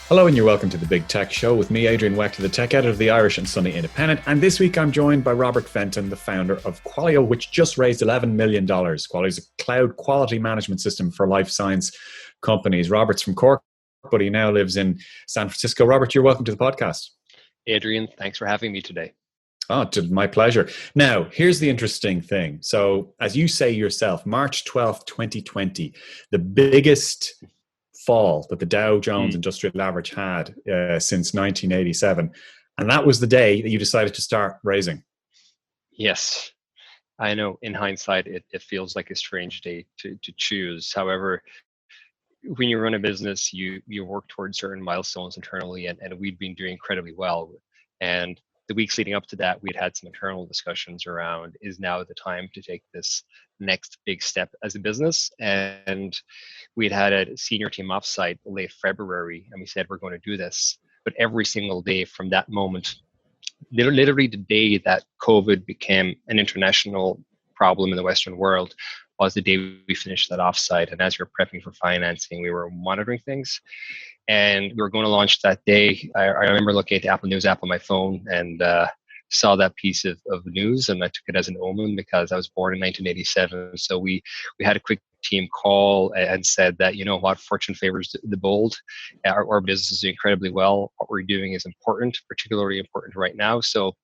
Hello and you're welcome to the Big Tech Show with me, Adrian Wechter, the tech editor of the Irish and Sunday Independent. And this week I'm joined by Robert Fenton, the founder of Qualio, which just raised $11 million. Qualio is a cloud quality management system for life science companies. Robert's from Cork, but he now lives in San Francisco. Robert, you're welcome to the podcast. Adrian, thanks for having me today. Oh, my pleasure. Now, here's the interesting thing. So, as you say yourself, March 12th, 2020, the biggest fall that the Dow Jones Industrial Average had since 1987. And that was the day that you decided to start raising. Yes, I know in hindsight, it feels like a strange day to choose. However, when you run a business, you work towards certain milestones internally, and we'd been doing incredibly well. And the weeks leading up to that, we'd had some internal discussions around, is now the time to take this next big step as a business? And we'd had a senior team offsite late February, and we said, we're going to do this. But every single day from that moment, literally the day that COVID became an international problem in the Western world, was the day we finished that offsite. And as we were prepping for financing, we were monitoring things. And we were going to launch that day. I remember looking at the Apple News app on my phone and saw that piece of news, and I took it as an omen because I was born in 1987. So we had a quick team call and said that, you know what, fortune favors the bold. Our business is doing incredibly well. What we're doing is important, particularly important right now. So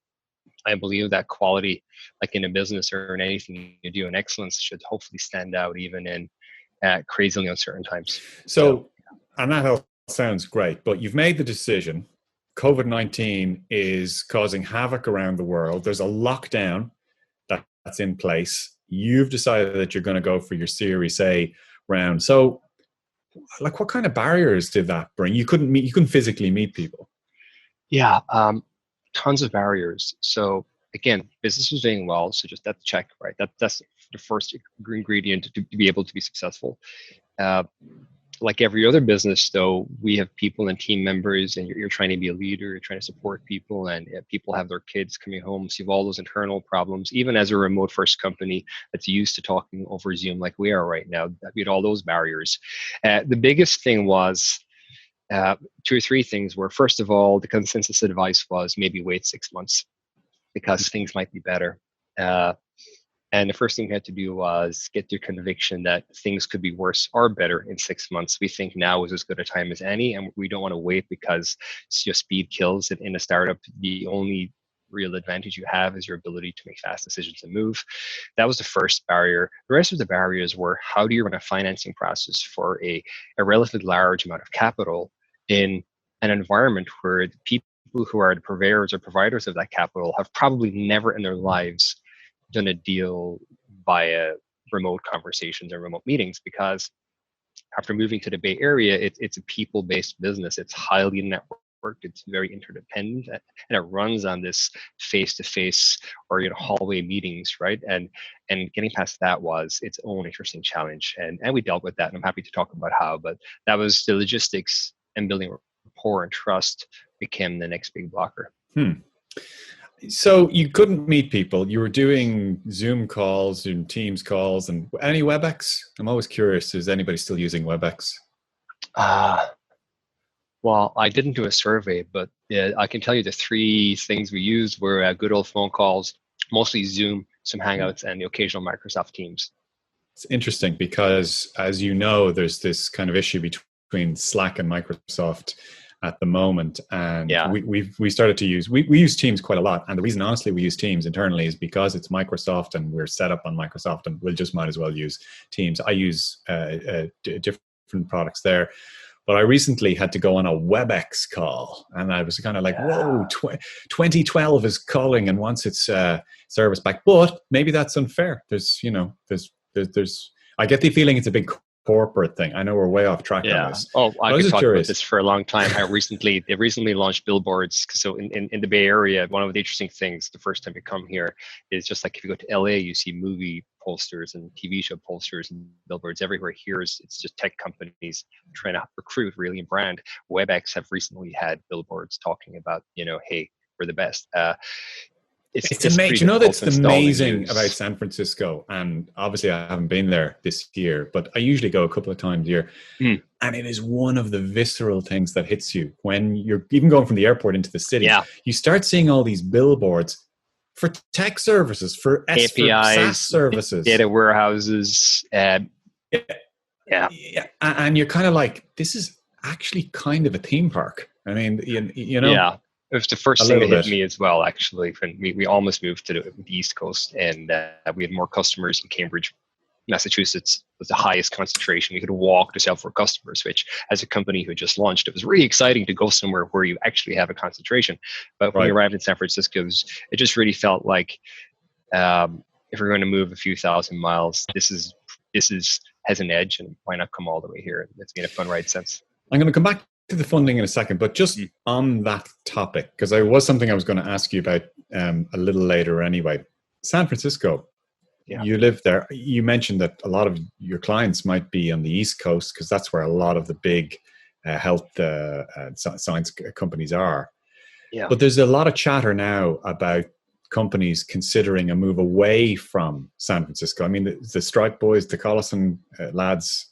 I believe that quality, like in a business or in anything you do, and excellence should hopefully stand out even in crazily uncertain times. So, and that all sounds great, but you've made the decision. COVID-19 is causing havoc around the world. There's a lockdown that's in place. You've decided that you're going to go for your Series A round. So, like, what kind of barriers did that bring? You couldn't physically meet people. Yeah, tons of barriers. So again, business was doing well. So just that check, right? That's the first ingredient to be able to be successful. Like every other business, though, we have people and team members, and you're trying to be a leader, you're trying to support people, and people have their kids coming home. So you have all those internal problems. Even as a remote first company that's used to talking over Zoom like we are right now, we had all those barriers. The biggest thing was two or three things were, first of all, the consensus advice was maybe wait 6 months because things might be better. And the first thing we had to do was get the conviction that things could be worse or better in 6 months. We think now is as good a time as any, and we don't want to wait because speed kills. And in a startup, the only real advantage you have is your ability to make fast decisions and move. That was the first barrier. The rest of the barriers were, how do you run a financing process for a relatively large amount of capital in an environment where the people who are the purveyors or providers of that capital have probably never in their lives done a deal via remote conversations or remote meetings? Because after moving to the Bay Area, it's a people-based business. It's highly networked. It's very interdependent, and it runs on this face-to-face or hallway meetings, right? And getting past that was its own interesting challenge, and we dealt with that. And I'm happy to talk about how. But that was the logistics, and building rapport and trust became the next big blocker. So you couldn't meet people. You were doing Zoom calls and Teams calls, and any Webex? I'm always curious, is anybody still using Webex? Well, I didn't do a survey, but I can tell you the three things we used were good old phone calls, mostly Zoom, some Hangouts, and the occasional Microsoft Teams. It's interesting because, as you know, there's this kind of issue between Slack and Microsoft at the moment, and we started to use we use Teams quite a lot. And the reason, honestly, we use Teams internally is because it's Microsoft and we're set up on Microsoft, and we'll just might as well use Teams. I use different products there, but I recently had to go on a Webex call, and I was kind of like, whoa, 2012 is calling and wants its service back. But maybe that's unfair. There's I get the feeling it's a big corporate thing. I know we're way off track on this. Oh, I could talk about this for a long time. They recently launched billboards. So in the Bay Area, one of the interesting things the first time you come here is just like if you go to LA, you see movie posters and TV show posters and billboards everywhere. Here it's just tech companies trying to recruit really and brand. Webex have recently had billboards talking about, hey, we're the best. it's amazing. pretty You know, difficult that's to install and amazing use. about San Francisco. And obviously, I haven't been there this year, but I usually go a couple of times a year. And it is one of the visceral things that hits you when you're even going from the airport into the city. Yeah. You start seeing all these billboards for tech services, for APIs, SaaS services, data warehouses. And you're kind of like, this is actually kind of a theme park. I mean, you know. Yeah, it was the first thing that hit me as well, actually, when we almost moved to the East Coast, and we had more customers in Cambridge, Massachusetts was the highest concentration. We could walk to sell for customers, which as a company who just launched, it was really exciting to go somewhere where you actually have a concentration. But when we arrived in San Francisco, it just really felt like if we're going to move a few thousand miles, this has an edge, and why not come all the way here? It's been a fun ride since. I'm going to come back to the funding in a second, but just on that topic, because I was something I was going to ask you about a little later anyway. San Francisco. Yeah. You live there. You mentioned that a lot of your clients might be on the East Coast because that's where a lot of the big health science companies are. Yeah. But there's a lot of chatter now about companies considering a move away from San Francisco. I mean, the Stripe boys, the Collison lads,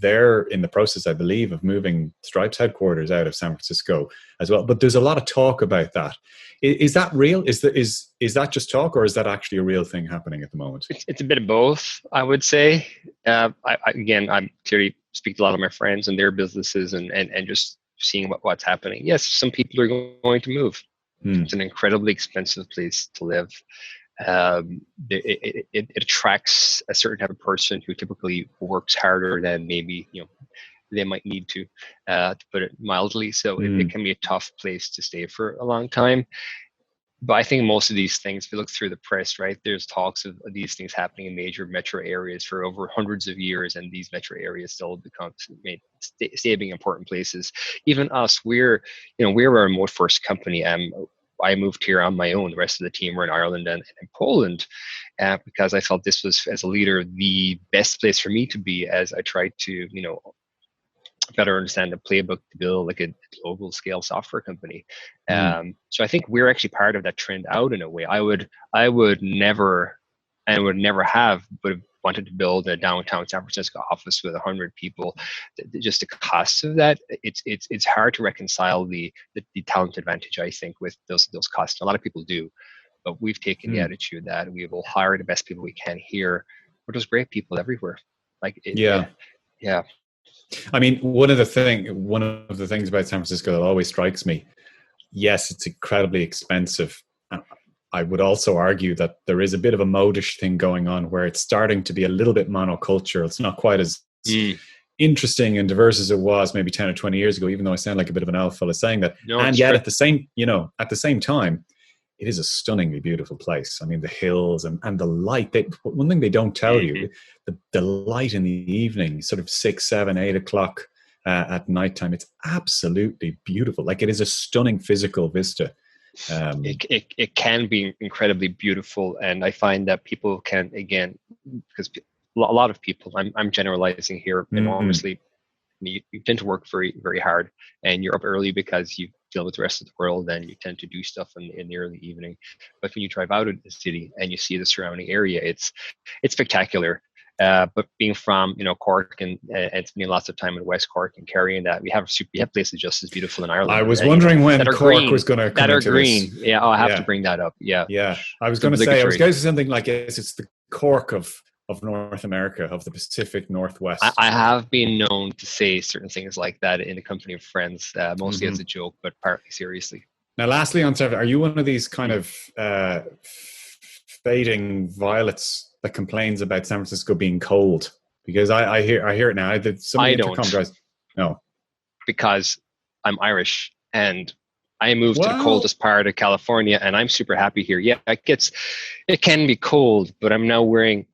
they're in the process, I believe, of moving Stripe's headquarters out of San Francisco as well. But there's a lot of talk about that. Is that real? Is that just talk, or is that actually a real thing happening at the moment? It's a bit of both, I would say. I clearly speak to a lot of my friends and their businesses, and just seeing what's happening. Yes, some people are going to move. It's an incredibly expensive place to live. It attracts a certain type of person who typically works harder than maybe they might need to put it mildly. So it can be a tough place to stay for a long time. But I think most of these things, if you look through the press, right, there's talks of these things happening in major metro areas for over hundreds of years, and these metro areas still stay being important places. Even us, we're a remote first company. I moved here on my own. The rest of the team were in Ireland and in Poland because I felt this was, as a leader, the best place for me to be as I tried to, better understand the playbook to build like a global scale software company. So I think we're actually part of that trend out in a way. I would never have wanted to build a downtown San Francisco office with 100 people. Just the cost of that, it's hard to reconcile the talent advantage, I think, with those costs. A lot of people do, but we've taken the attitude that we will hire the best people we can here. But there's great people everywhere. Yeah. I mean, one of the things about San Francisco that always strikes me, yes, it's incredibly expensive. I would also argue that there is a bit of a modish thing going on where it's starting to be a little bit monocultural. It's not quite as interesting and diverse as it was maybe 10 or 20 years ago, even though I sound like a bit of an old fella saying that. No, and yet at the same time, it is a stunningly beautiful place. I mean, the hills and the light. One thing they don't tell you, the light in the evening, sort of 6, 7, 8 o'clock at nighttime, it's absolutely beautiful. Like, it is a stunning physical vista. It can be incredibly beautiful, and I find that people can, again, because a lot of people, I'm generalizing here enormously, you tend to work very, very hard, and you're up early because you deal with the rest of the world, and you tend to do stuff in the early evening. But when you drive out of the city and you see the surrounding area, it's spectacular. But being from Cork and spending lots of time in West Cork and carrying that, we have places just as beautiful in Ireland. I was wondering when Cork was going to come into green. This. Yeah, I'll have to bring that up. Yeah. I was going to say something like it's the Cork of North America, of the Pacific Northwest. I have been known to say certain things like that in the company of friends, mostly as a joke, but partly seriously. Now, lastly, on San, are you one of these kind of fading violets that complains about San Francisco being cold? Because I hear it now. I don't. Guys, no, because I'm Irish and I moved to the coldest part of California, and I'm super happy here. Yeah, it can be cold, but I'm now wearing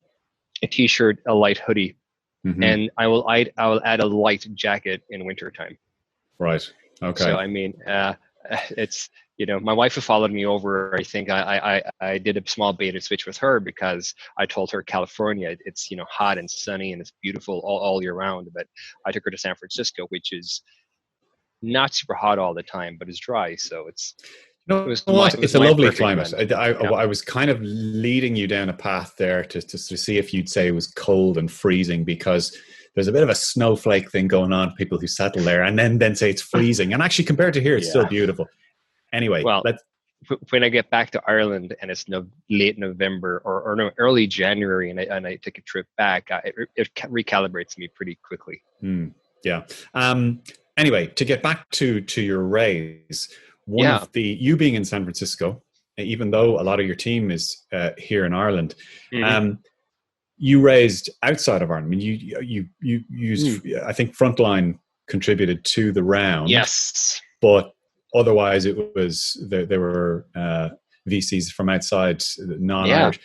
a t-shirt, a light hoodie, and I will add a light jacket in wintertime. Right. Okay. So I mean, it's my wife who followed me over. I think I did a small bait and switch with her because I told her California, it's hot and sunny and it's beautiful all year round. But I took her to San Francisco, which is not super hot all the time, but it's dry. So it's No, It was it's a lovely perfect climate. blend. I was kind of leading you down a path there to see if you'd say it was cold and freezing, because there's a bit of a snowflake thing going on, people who settle there and then say it's freezing. And actually, compared to here, it's still beautiful. Anyway, well, when I get back to Ireland and it's late November or no, early January, and I take a trip back, it recalibrates me pretty quickly. Yeah. Anyway, to get back to your raise, you being in San Francisco, even though a lot of your team is here in Ireland, you raised outside of Ireland. I mean, you used, I think Frontline contributed to the round. Yes. But otherwise it was, there were VCs from outside, non-Irish.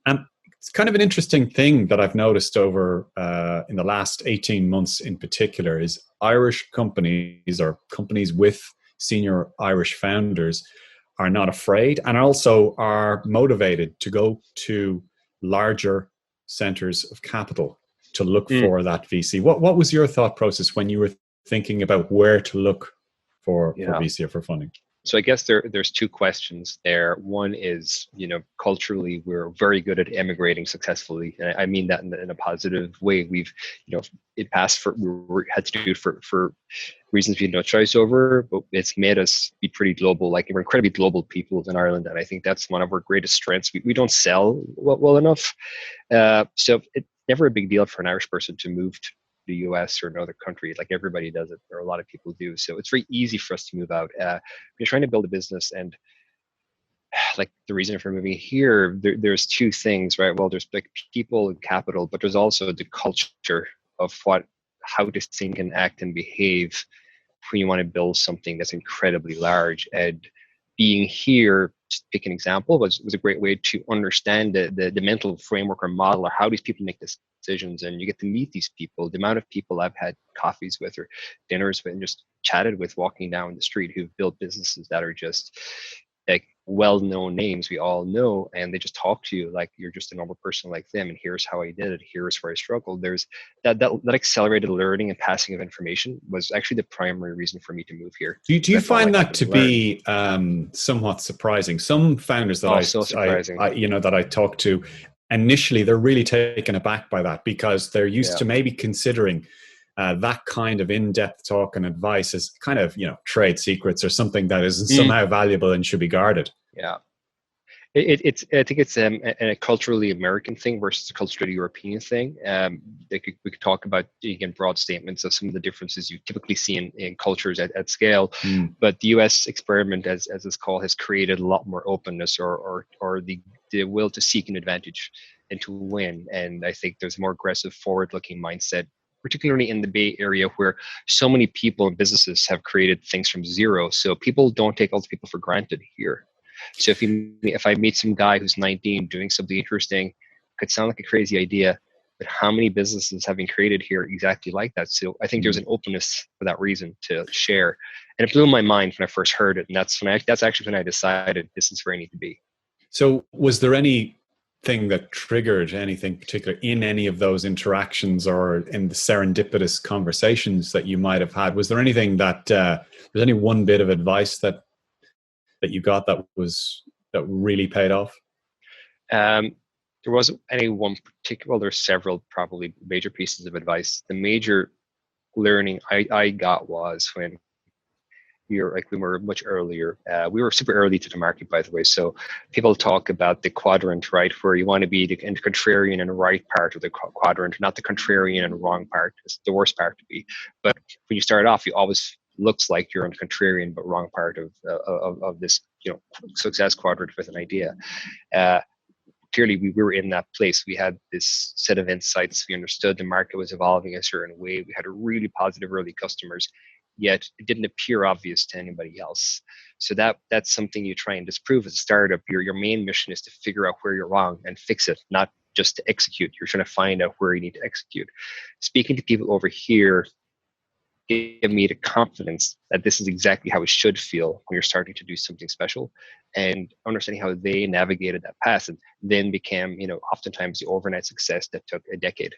It's kind of an interesting thing that I've noticed over in the last 18 months in particular, is Irish companies or companies with senior Irish founders are not afraid and also are motivated to go to larger centers of capital to look for that VC. What was your thought process when you were thinking about where to look for VC or for funding? So I guess there's two questions there. One is, culturally, we're very good at emigrating successfully. And I mean that in a positive way. We've, it passed we had to do it for reasons we had no choice over, but it's made us be pretty global. Like, we're incredibly global people in Ireland. And I think that's one of our greatest strengths. We don't sell well enough. So it's never a big deal for an Irish person to move to the US or another country. Like, everybody does it, or a lot of people do. So it's very easy for us to move out. You're trying to build a business, and like, the reason for moving here, there's two things, right? Well, there's like people and capital, but there's also the culture of how to think and act and behave when you want to build something that's incredibly large. And being here, just pick an example, was a great way to understand the mental framework or model, or how these people make decisions. And you get to meet these people. The amount of people I've had coffees with or dinners with and just chatted with walking down the street who've built businesses that are just like well-known names we all know, and they just talk to you like you're just a normal person like them. And here's how I did it. Here's where I struggled. There's that accelerated learning and passing of information was actually the primary reason for me to move here. Do you find that to be somewhat surprising? Some founders that that I talk to, initially they're really taken aback by that, because they're used to maybe considering that kind of in-depth talk and advice as kind of, trade secrets or something that is somehow valuable and should be guarded. Yeah. I think it's a culturally American thing versus a culturally European thing. We could talk about, again, broad statements of some of the differences you typically see in cultures at scale. But the US experiment, as it's called, has created a lot more openness or the will to seek an advantage and to win. And I think there's a more aggressive, forward-looking mindset, particularly in the Bay Area, where so many people and businesses have created things from zero. So people don't take other people for granted here. So if I meet some guy who's 19 doing something interesting, could sound like a crazy idea, but how many businesses have been created here exactly like that? So I think there's an openness for that reason to share. And it blew my mind when I first heard it. And that's actually when I decided this is where I need to be. So was there anything that triggered anything particular in any of those interactions or in the serendipitous conversations that you might have had? Was there anything that, was any one bit of advice that you got that really paid off? There wasn't any one particular. Well, there's several probably major pieces of advice. The major learning I got was when we were much earlier. We were super early to the market, by the way. So people talk about the quadrant, right, where you want to be the contrarian and right part of the quadrant, not the contrarian and wrong part. It's the worst part to be. But when you start off, you always looks like you're on the contrarian but wrong part of this success quadrant with an idea. Clearly we were in that place. We had this set of insights. We understood the market was evolving a certain way. We had a really positive early customers, yet it didn't appear obvious to anybody else. So that's something you try and disprove as a startup. Your main mission is to figure out where you're wrong and fix it, not just to execute. You're trying to find out where you need to execute. Speaking to people over here gave me the confidence that this is exactly how it should feel when you're starting to do something special, and understanding how they navigated that path and then became, oftentimes the overnight success that took a decade.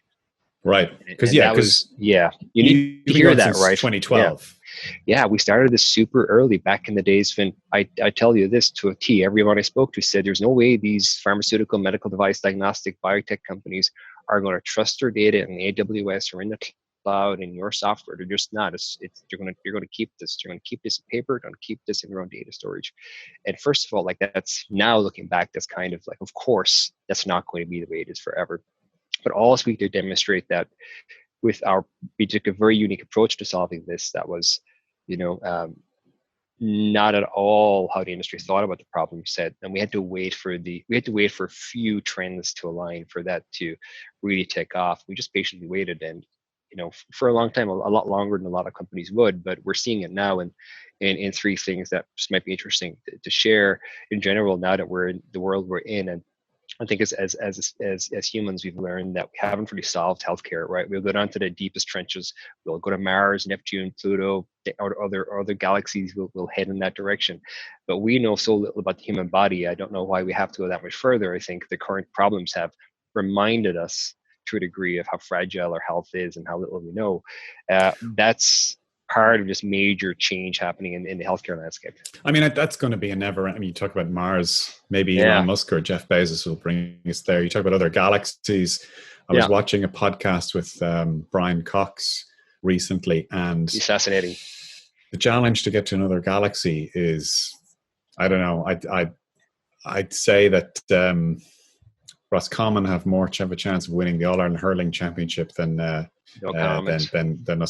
Right. You hear that, right? 2012. Yeah, we started this super early back in the days when I tell you this to a T. Everyone I spoke to said there's no way these pharmaceutical, medical device, diagnostic, biotech companies are going to trust their data in the AWS or in the cloud in your software. They're just not. You're going to keep this. You're going to keep this in paper. You're going to keep this in your own data storage. And first of all, like that's now looking back, that's kind of like, of course, that's not going to be the way it is forever. But also we did demonstrate that we took a very unique approach to solving this. That was, not at all how the industry thought about the problem set, and we had to wait for a few trends to align for that to really take off. We just patiently waited, and for a long time, a lot longer than a lot of companies would. But we're seeing it now, in three things that just might be interesting to share in general. Now that we're in the world we're in, and I think as humans, we've learned that we haven't really solved healthcare, right? We'll go down to the deepest trenches. We'll go to Mars, Neptune, Pluto, or other galaxies. We'll head in that direction. But we know so little about the human body. I don't know why we have to go that much further. I think the current problems have reminded us to a degree of how fragile our health is and how little we know. That's part of this major change happening in the healthcare landscape. I mean, that's going to be you talk about Mars, maybe Elon Musk or Jeff Bezos will bring us there. You talk about other galaxies. I was watching a podcast with Brian Cox recently, and he's fascinating. The challenge to get to another galaxy is, I don't know, I'd say that Roscommon have more of a chance of winning the All-Ireland Hurling Championship than us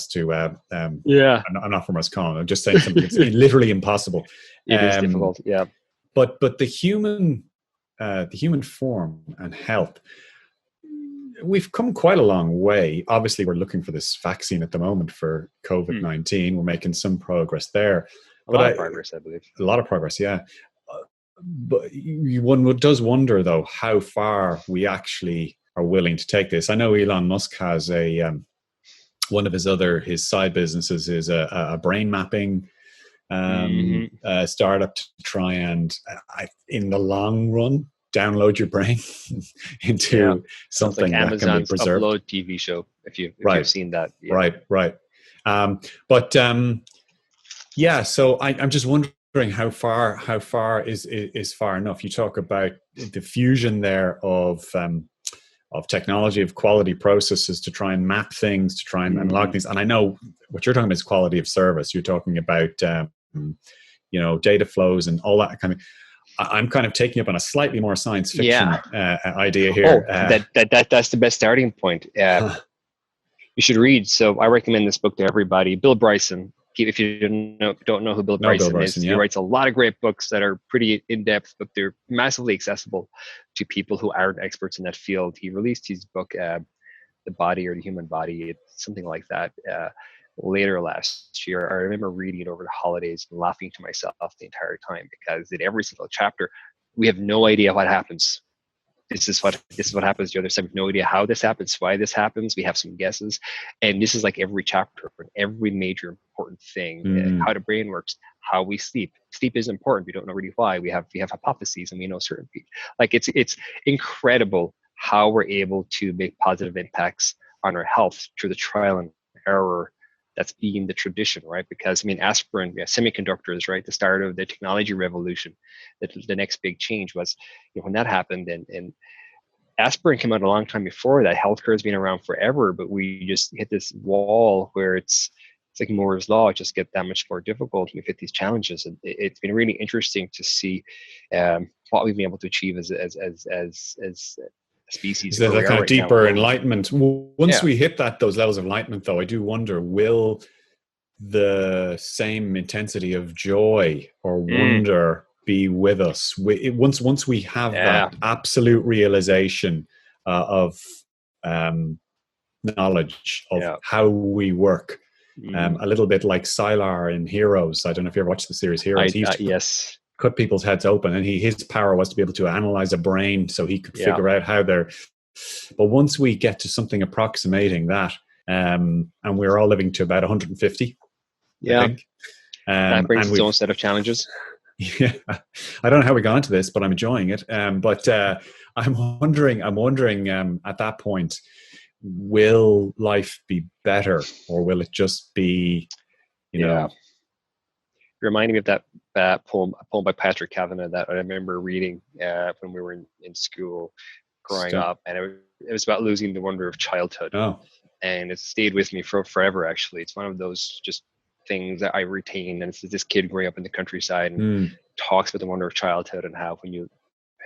two. I'm not from Roscommon. I'm just saying something. It's literally impossible. It is difficult. Yeah. But the human form and health, we've come quite a long way. Obviously, we're looking for this vaccine at the moment for COVID-19. We're making some progress there. A lot of progress, I believe. A lot of progress, yeah. But one does wonder, though, how far we actually are willing to take this. I know Elon Musk has one of his side businesses is a brain mapping startup to try and, in the long run, download your brain into something like that can be preserved. Upload TV show, if you've seen that. Yeah. Right. So I'm just wondering how far is far enough. You talk about the fusion there of technology, of quality processes to try and map things, to try and unlock things. And I know what you're talking about is quality of service. You're talking about data flows and all that kind of. I'm kind of taking up on a slightly more science fiction idea here. That's the best starting point. You should read. So I recommend this book to everybody. Bill Bryson. If you don't know who Bill Bryson is, he writes a lot of great books that are pretty in-depth, but they're massively accessible to people who aren't experts in that field. He released his book, The Body or the Human Body, it's something like that, later last year. I remember reading it over the holidays and laughing to myself the entire time, because in every single chapter, we have no idea what happens. This is what happens. The other side, we have no idea how this happens, why this happens. We have some guesses, and this is like every chapter, every major important thing: how the brain works, how we sleep. Sleep is important. We don't know really why. We have hypotheses, and we know certainty. Like it's incredible how we're able to make positive impacts on our health through the trial and error that's been the tradition, right? Because aspirin, semiconductors, right? The start of the technology revolution. The next big change was when that happened, and aspirin came out a long time before that. Healthcare has been around forever, but we just hit this wall where it's like Moore's law. It just gets that much more difficult to fit these challenges. And it's been really interesting to see what we've been able to achieve as species. There's a kind of deeper enlightenment. Once we hit those levels of enlightenment, though, I do wonder, will the same intensity of joy or wonder be with us? Once we have that absolute realization of knowledge of how we work, a little bit like Sylar in Heroes. I don't know if you ever watched the series Heroes. Yes. Cut people's heads open, and his power was to be able to analyze a brain so he could figure out how they're. But once we get to something approximating that, and we're all living to about 150, I think. That brings its own set of challenges. Yeah, I don't know how we got into this, but I'm enjoying it. But I'm wondering at that point, will life be better, or will it just be you know. It reminded me of that poem, a poem by Patrick Kavanagh that I remember reading when we were in school growing up, and it was about losing the wonder of childhood. And it stayed with me for forever. Actually, it's one of those just things that I retain. And it's this kid growing up in the countryside and talks about the wonder of childhood and how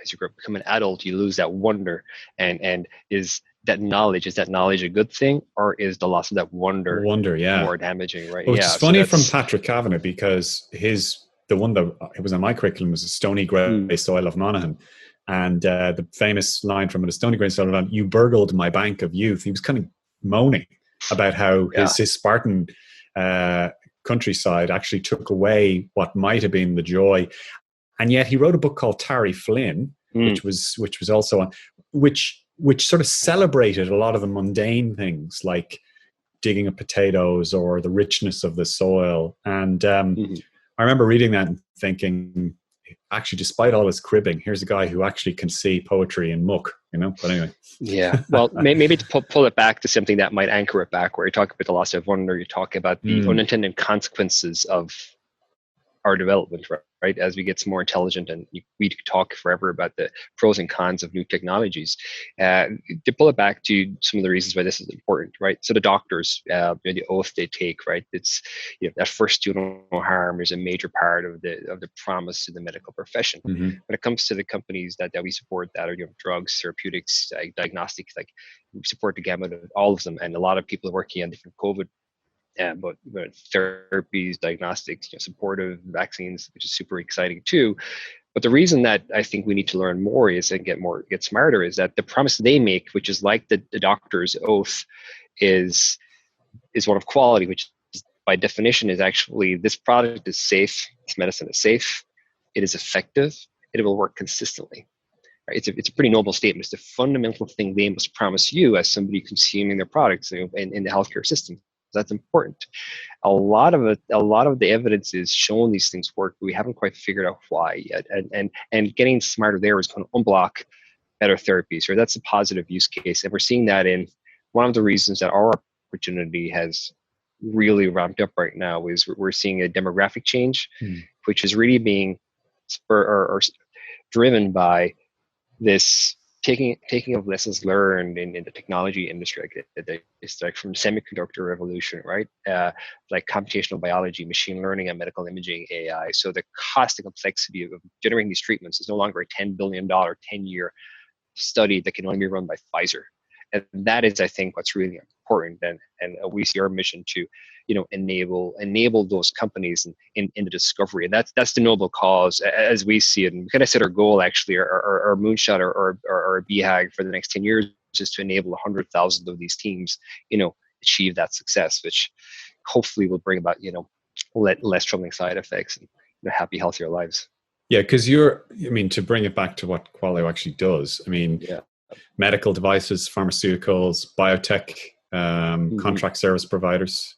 as you become an adult, you lose that wonder. And is that knowledge a good thing, or is the loss of that wonder more damaging? Right? Which is funny from Patrick Kavanagh, because the one that it was on my curriculum was a Stony Grey Soil of Monaghan. And the famous line from it, a Stony Grey Soil of Monaghan, "You burgled my bank of youth." He was kind of moaning about how his Spartan countryside actually took away what might have been the joy. And yet he wrote a book called Tarry Flynn, which was also on, which sort of celebrated a lot of the mundane things like digging up potatoes or the richness of the soil. And I remember reading that and thinking, actually, despite all his cribbing, here's a guy who actually can see poetry in muck, you know. But anyway. Yeah. Well, maybe to pull it back to something that might anchor it back, where you talk about the loss of wonder, you talk about the unintended consequences of our development, right? As we get more intelligent, and we talk forever about the pros and cons of new technologies. To pull it back to some of the reasons why this is important, right? So the doctors, the oath they take, right? It's that first do no harm is a major part of the promise to the medical profession. When it comes to the companies that we support that are drugs, therapeutics, diagnostics, like we support the gamut of all of them, and a lot of people are working on different COVID. But therapies, diagnostics, supportive vaccines, which is super exciting too. But the reason that I think we need to learn more is and get smarter is that the promise they make, which is like the doctor's oath, is one of quality, which is, by definition is actually this product is safe, this medicine is safe, it is effective, it will work consistently. Right? It's a pretty noble statement. It's the fundamental thing they must promise you as somebody consuming their products in the healthcare system. That's important. A lot of the evidence is showing these things work, but we haven't quite figured out why yet. And getting smarter there is going to unblock better therapies. Right? That's a positive use case, and we're seeing that in one of the reasons that our opportunity has really ramped up right now is we're seeing a demographic change, which is really being or driven by this taking of lessons learned in the technology industry. It's like from semiconductor revolution, right? Like computational biology, machine learning, and medical imaging, AI. So the cost and complexity of generating these treatments is no longer a $10 billion, 10-year study that can only be run by Pfizer. And that is, I think, what's really important. And we see our mission to, enable those companies in the discovery. And that's the noble cause as we see it. And we kind of set our goal, actually, our moonshot or our BHAG for the next 10 years is to enable 100,000 of these teams, achieve that success, which hopefully will bring about, less troubling side effects and happy, healthier lives. Yeah, because to bring it back to what Qualio actually does, medical devices, pharmaceuticals, biotech, contract service providers.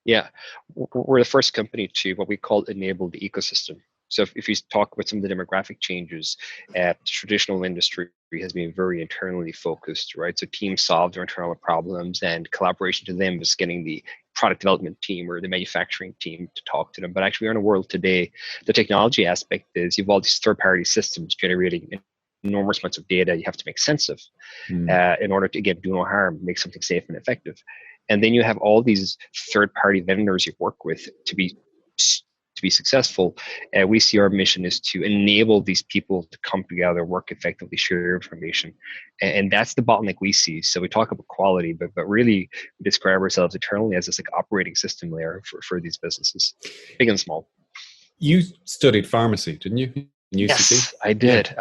Yeah, we're the first company to what we call enable the ecosystem. So if you talk about some of the demographic changes, the traditional industry has been very internally focused, right? So teams solve their internal problems, and collaboration to them is getting the product development team or the manufacturing team to talk to them. But actually, we're in a world today, the technology aspect is you have all these third-party systems generating enormous amounts of data you have to make sense of in order to, again, do no harm, make something safe and effective. And then you have all these third-party vendors you work with to be successful. We see our mission is to enable these people to come together, work effectively, share information. And that's the bottleneck we see. So we talk about quality, but really we describe ourselves internally as this operating system layer for these businesses, big and small. You studied pharmacy, didn't you? Yes, I did.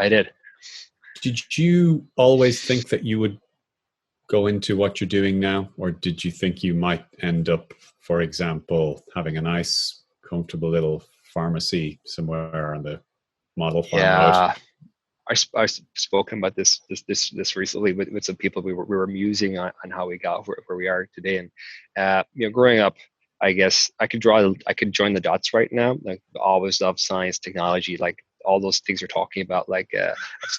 Did you always think that you would go into what you're doing now? Or did you think you might end up, for example, having a nice, comfortable little pharmacy somewhere on the model farm road? I've spoken about this recently with some people. We were musing on how we got where we are today. And growing up, I guess I could join the dots right now. Like, I always loved science, technology, like all those things you're talking about, like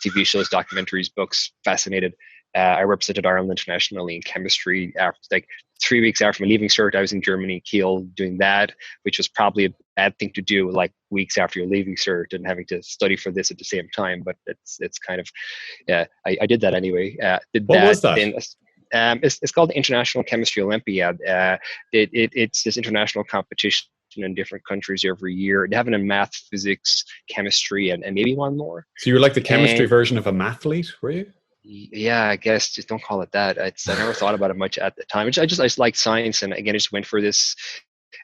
TV shows, documentaries, books, fascinated. I represented Ireland internationally in chemistry, like 3 weeks after my leaving cert, I was in Germany, Kiel, doing that, which was probably a bad thing to do, like weeks after your leaving cert and having to study for this at the same time. But it's kind of, I did that anyway. What was that? Then, it's called the International Chemistry Olympiad. It's this international competition in different countries every year. They have it in math, physics, chemistry, and maybe one more. So you were like the chemistry version of a mathlete, were you? Yeah, I guess just don't call it that. I never thought about it much at the time. I just like science, and again, I just went for this.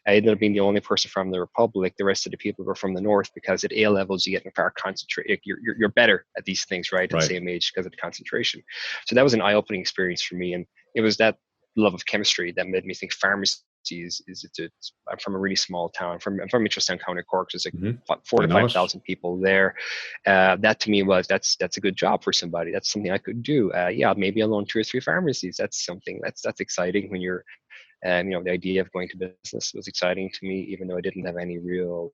I ended up being the only person from the Republic. The rest of the people were from the North, because at A levels you get far concentrate. You're better at these things, right? At the same age, because of the concentration. So that was an eye-opening experience for me, and it was that love of chemistry that made me think pharmacy I'm from a really small town. I'm from Mitchelstown County, Cork. There's like 4,000 to 5,000 people there. That to me was that's a good job for somebody. That's something I could do. Maybe I'll own 2 or 3 pharmacies. That's something that's exciting when you're, the idea of going to business was exciting to me, even though I didn't have any real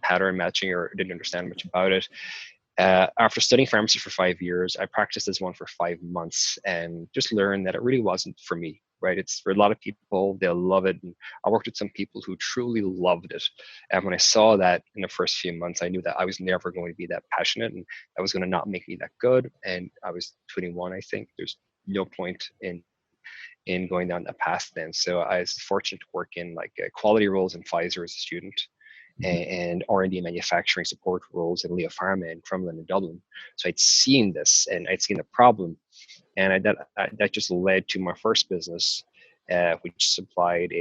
pattern matching or didn't understand much about it. After studying pharmacy for 5 years, I practiced as one for 5 months and just learned that it really wasn't for me. Right, it's for a lot of people, they'll love it. And I worked with some people who truly loved it. And when I saw that in the first few months, I knew that I was never going to be that passionate, and that was going to not make me that good. And I was 21, I think. There's no point in going down that path then. So I was fortunate to work in like quality roles in Pfizer as a student, and R&D manufacturing support roles in Leo Pharma in Crumlin and Dublin. So I'd seen this, and I'd seen the problem. And that just led to my first business, which supplied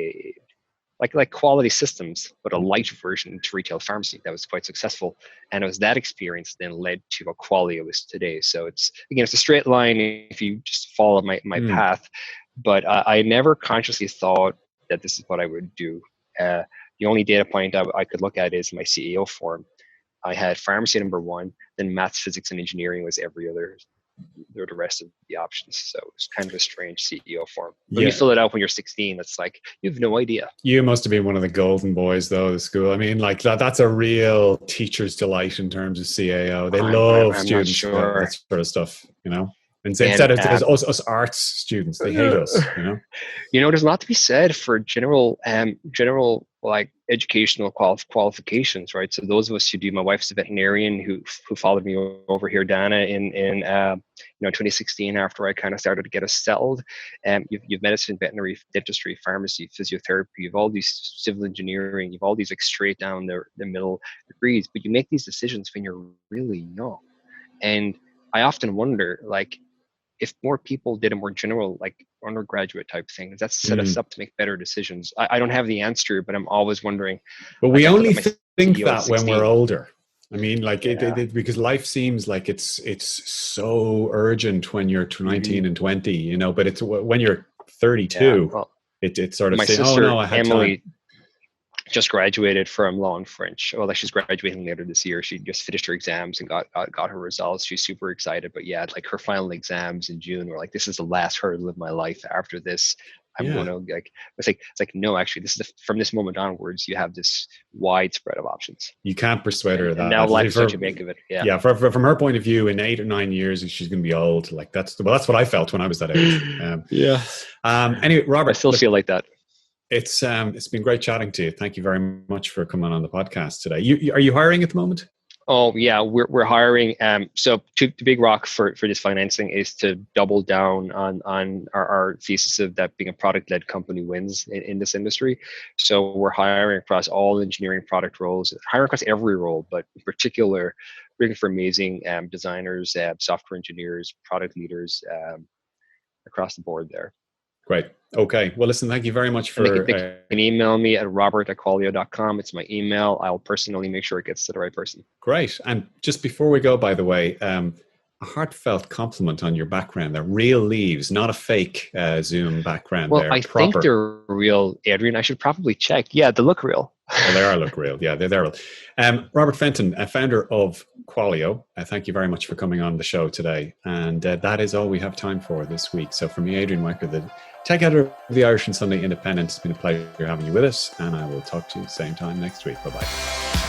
like quality systems, but a light version to retail pharmacy that was quite successful. And it was that experience then led to what Qualio is today. So it's a straight line if you just follow my path. But I never consciously thought that this is what I would do. The only data point I could look at is my CEO form. I had pharmacy number 1, then maths, physics, and engineering was every other. There were the rest of the options. So it's kind of a strange CEO form. When you fill it out when you're 16, it's like, you have no idea. You must have been one of the golden boys, though, the school. I mean, like that's a real teacher's delight in terms of CAO. They love students, that sort of stuff, And instead of us arts students, they hate us, There's a lot to be said for general like educational qualifications, right? So those of us who do, my wife's a veterinarian who followed me over here, Dana, in 2016 after I kind of started to get us settled. You've medicine, veterinary, dentistry, pharmacy, physiotherapy. You've all these civil engineering. You've all these like straight down the middle degrees, but you make these decisions when you're really young. And I often wonder, like, if more people did a more general, like undergraduate type thing, does that set us up to make better decisions? I don't have the answer, but I'm always wondering. But we only think that when we're older. I mean, like because life seems like it's so urgent when you're 19 and 20, but it's when you're 32, it sort of says, oh no, I had Emily, time. Just graduated from law and French. Well, like she's graduating later this year. She just finished her exams and got her results. She's super excited. But like her final exams in June were like, this is the last hurdle of my life. After this, I'm going to it's like no, actually, this is from this moment onwards, you have this widespread of options. You can't persuade her that. And now life's what you make of it. Yeah. From her point of view, in 8 or 9 years, she's going to be old. Like that's what I felt when I was that age. Anyway, Robert, I still feel like that. It's been great chatting to you. Thank you very much for coming on the podcast today. Are you hiring at the moment? Oh yeah, we're hiring. So the big rock for this financing is to double down on our thesis of that being a product-led company wins in this industry. So we're hiring across all engineering product roles, hiring across every role, but in particular, looking for amazing designers, software engineers, product leaders across the board there. Great. Okay. Well, listen, thank you very much for... They can email me at robert@qualio.com. It's my email. I'll personally make sure it gets to the right person. Great. And just before we go, by the way, a heartfelt compliment on your background. They're real leaves, not a fake Zoom background. Well, I think they're real, Adrian. I should probably check. Yeah, they look real. Well, they look real. Yeah, they're real. Robert Fenton, founder of Qualio, thank you very much for coming on the show today. And that is all we have time for this week. So for me, Adrian Weicker, the tech editor of the Irish and Sunday Independent, it's been a pleasure having you with us. And I will talk to you same time next week. Bye-bye.